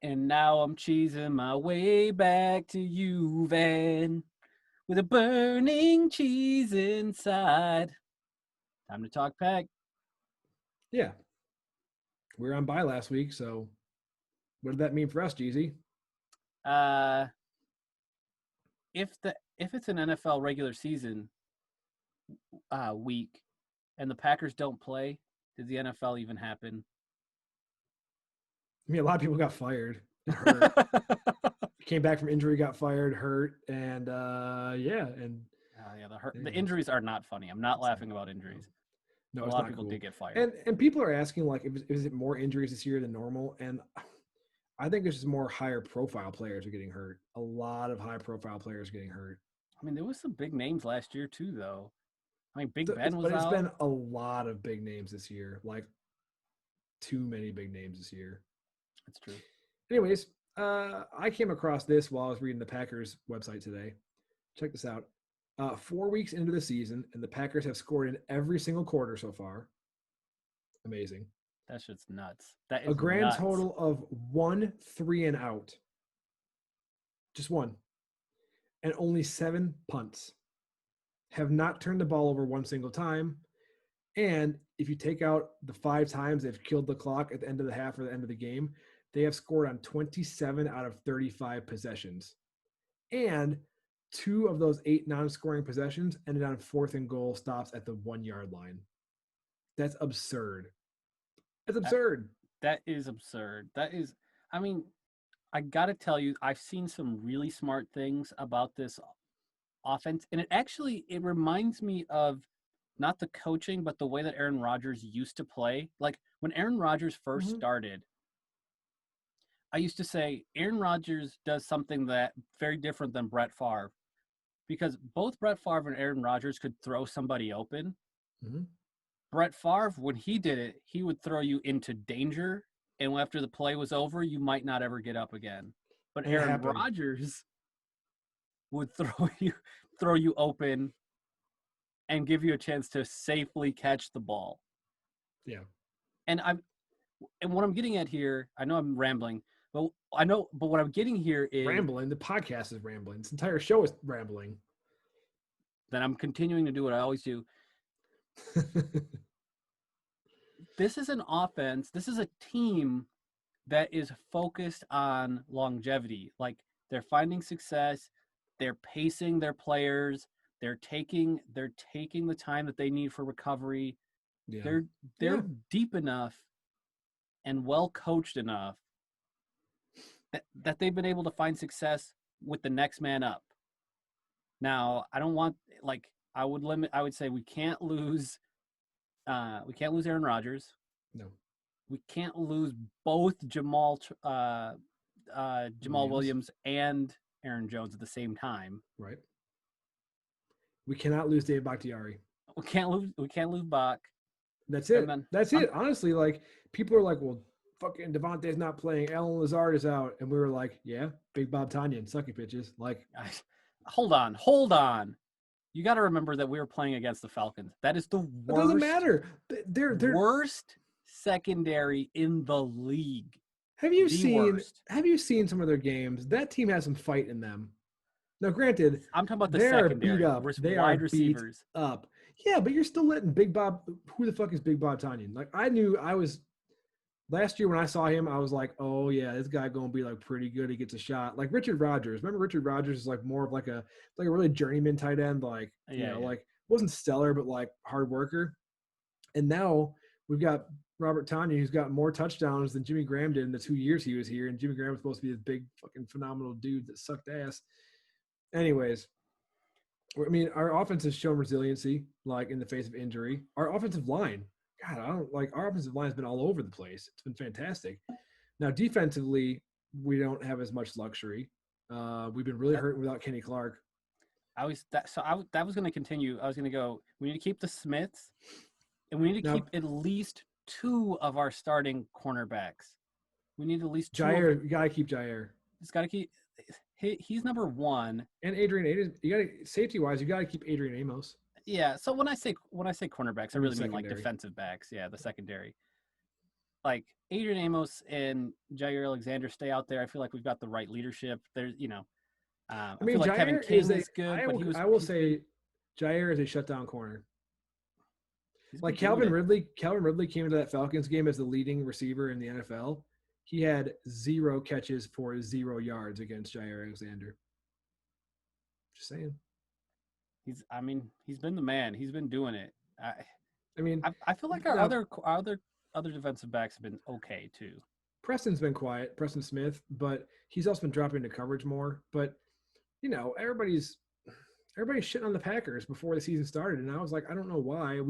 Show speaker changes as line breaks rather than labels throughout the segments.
And now I'm cheesing my way back to you, Van, with a burning cheese inside. Time to talk pack.
Yeah, we were on bye last week, so what did that mean for us, Cheezy?
Uh, if it's an NFL regular season week and the Packers don't play, did the NFL even happen?
I mean, a lot of people got fired and hurt. Came back from injury, got fired, hurt, and yeah, and
Yeah, the
anyways,
injuries are not funny. I'm not
it's not
laughing about
no,
injuries,
no,
but a
it's
lot of
not
people
cool.
did get fired.
And people are asking like, is it more injuries this year than normal? And I think it's just more higher profile players are getting hurt. A lot of high profile players are getting hurt.
I mean, there was some big names last year too, though. I mean, Big Ben was
But it's
out.
been a lot of big names this year. Like too many big names this year.
That's true.
Anyways, I came across this while I was reading the Packers website today. Check this out. 4 weeks into the season, and the Packers have scored in every single quarter so far. Amazing.
That shit's nuts. That
A
is
grand
nuts.
total of 1 3 and out. Just one. And only 7 punts. Have not turned the ball over one single time. And if you take out the 5 times they've killed the clock at the end of the half or the end of the game, they have scored on 27 out of 35 possessions. And 2 of those 8 non-scoring possessions ended on 4th and goal stops at the 1 yard line. That's absurd. That's
That,
absurd.
that is absurd. That is, I mean, I gotta tell you, I've seen some really smart things about this offense, and it reminds me of not the coaching, but the way that Aaron Rodgers used to play. Like when Aaron Rodgers first
Mm-hmm.
started, I used to say Aaron Rodgers does something that very different than Brett Favre, because both Brett Favre and Aaron Rodgers could throw somebody open.
Mm-hmm.
Brett Favre, when he did it, he would throw you into danger, and after the play was over, you might not ever get up again. But
And it
Aaron
happened.
Rodgers would throw you open and give you a chance to safely catch the ball.
Yeah.
And what I'm getting at here, I know I'm rambling, but what I'm getting here is
Rambling. The podcast is rambling. This entire show is rambling.
that I'm continuing to do what I always do. This is an offense, this is a team that is focused on longevity. Like they're finding success, they're pacing their players, they're taking the time that they need for recovery.
Yeah.
They're
Yeah.
they're deep enough and well coached enough that they've been able to find success with the next man up. Now, I don't want like I would say we can't lose Aaron Rodgers.
No.
We can't lose both Jamal
Williams.
Williams and Aaron Jones at the same time.
Right. We cannot lose Dave Bakhtiari.
We can't lose Bach.
That's
And
it.
then
That's it. Honestly, like people are like, well, fucking Devontae's not playing. Alan Lazard is out, and we were like, yeah, Big Bob Tanyan, sucky pitches. Like,
hold on. You got to remember that we were playing against the Falcons. That is the
it doesn't
worst
matter. They're.
worst secondary in the league.
Have you
The
seen?
worst.
Have you seen some of their games? That team has some fight in them. Now, granted,
I'm talking about the
they are beat
secondary,
up. They are
wide
beat
receivers.
up. Yeah, but you're still letting Big Bob. Who the fuck is Big Bob Tanyan? Like, I knew I was last year when I saw him, I was like, oh yeah, this guy gonna be like pretty good. He gets a shot. Like Richard Rodgers. Remember Richard Rodgers is like more of like a really journeyman tight end, like
Yeah.
like wasn't stellar, but like hard worker. And now we've got Robert Tanyan, who's got more touchdowns than Jimmy Graham did in the 2 years he was here. And Jimmy Graham was supposed to be this big fucking phenomenal dude that sucked ass. Anyways, I mean, our offense has shown resiliency, like in the face of injury. Our offensive line, God, I don't like our offensive line has been all over the place. It's been fantastic. Now, defensively, we don't have as much luxury. We've been really hurting without Kenny Clark.
That was going to continue. I was going to go. We need to keep the Smiths, and we need to keep at least 2 of our starting cornerbacks. We need at least 2.
Jair, you gotta keep Jair.
It's got to keep. He's number 1.
And Adrian, you gotta safety wise, you gotta keep Adrian Amos.
Yeah. So when I say cornerbacks, I really mean like
secondary.
defensive backs. Yeah, the secondary. like Adrian Amos and Jair Alexander stay out there. I feel like we've got the right leadership. There's,
I
I feel
mean,
like Kevin
Jair is
King
a.
is good,
I
but
will. I will
he's been
say, Jair is a shutdown corner.
he's been
Like
doing
Calvin
it.
Ridley. Calvin Ridley came into that Falcons game as the leading receiver in the NFL. He had 0 catches for 0 yards against Jair Alexander. Just saying.
I mean, he's been the man. He's been doing it. I
I mean,
I feel like
now
our other defensive backs have been okay too.
Preston's been quiet, Preston Smith, but he's also been dropping into coverage more. But everybody's shitting on the Packers before the season started, and I was like, I don't know why.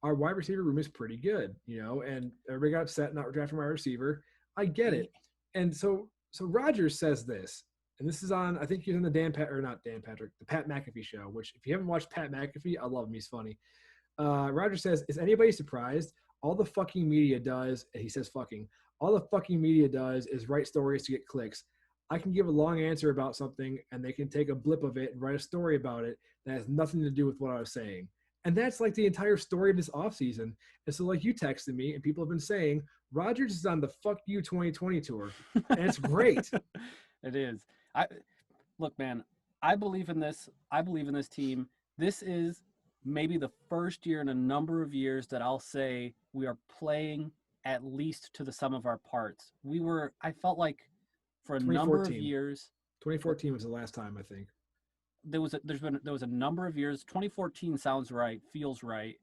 Our wide receiver room is pretty good, and everybody got upset not drafting wide receiver. I get
And
it, and so Rogers says this, and this is on. I think he's on the the Pat McAfee show. Which, if you haven't watched Pat McAfee, I love him. He's funny. Roger says, "Is anybody surprised? All the fucking media does," and he says fucking, all the fucking media does is write stories to get clicks. I can give a long answer about something and they can take a blip of it and write a story about it that has nothing to do with what I was saying. And that's like the entire story of this offseason. And so, like, you texted me and people have been saying, Rodgers is on the fuck you 2020 tour. And it's great.
it is. I look, man. I believe in this. I believe in this team. This is maybe the first year in a number of years that I'll say we are playing at least to the sum of our parts. I felt like for a number of
2014.
years
2014 was the last time, I think.
there was a number of years. 2014 sounds right, feels right,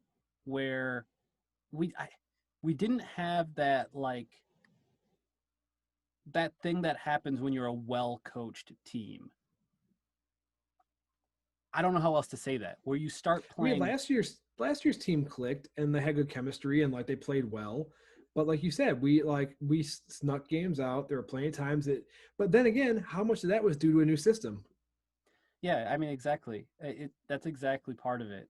where we didn't have that thing that happens when you're a well coached team. I don't know how else to say that. Where you start
I mean,
playing.
last year's team clicked and they had good chemistry and like they played well. But like you said, we snuck games out. There were plenty of times but then again, how much of that was due to a new system?
Yeah, I mean exactly. That's exactly part of it.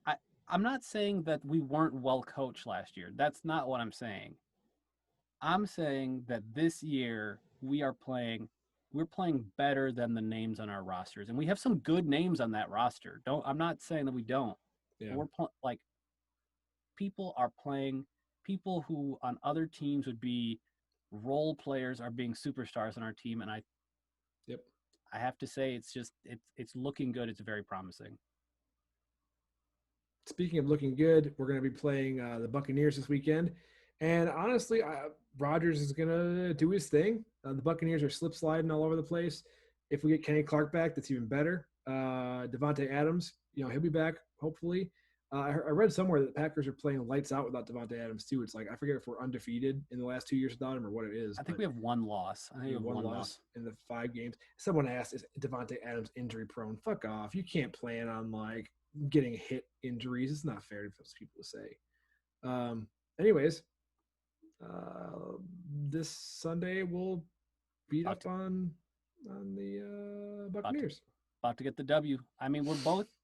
I I'm not saying that we weren't well coached last year. That's not what I'm saying. I'm saying that this year we're playing better than the names on our rosters, and we have some good names on that roster. Don't I'm not saying that we don't, but
Yeah.
like people are playing people who on other teams would be role players are being superstars on our team, and
Yep.
I have to say it's looking good. It's very promising.
Speaking of looking good, we're going to be playing the Buccaneers this weekend. And honestly, Rodgers is going to do his thing. The Buccaneers are slip sliding all over the place. If we get Kenny Clark back, that's even better. Devontae Adams, he'll be back, hopefully. I read somewhere that the Packers are playing lights out without Devontae Adams, too. It's like, I forget if we're undefeated in the last 2 years without him or what it is,
I think
but
we have one loss. I think we have
one
one
loss
loss.
in the 5 games. Someone asked, is Devontae Adams injury prone? Fuck off. You can't plan on, like, getting hit injuries. It's not fair for those people to say. Anyways, this Sunday we'll beat
About
up
to,
on the
about to
Buccaneers.
about to get the W. I mean, we're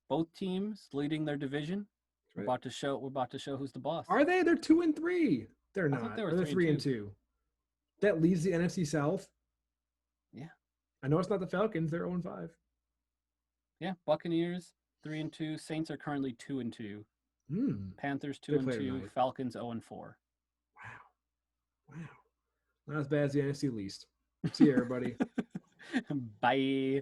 both teams leading their division.
Right?
We're about to show who's the boss.
Are they? They're 2-3. They're
I thought
not.
they were
Or they're
three and
three and
two.
two. That leads the NFC South.
Yeah,
I know it's not the Falcons. They're 0-5.
yeah. Buccaneers 3-2. Saints are currently 2-2. Panthers two
They
and
play
two.
tonight.
Falcons 0-4.
Wow. Wow. Not as bad as the NFC least. See you, everybody.
Bye.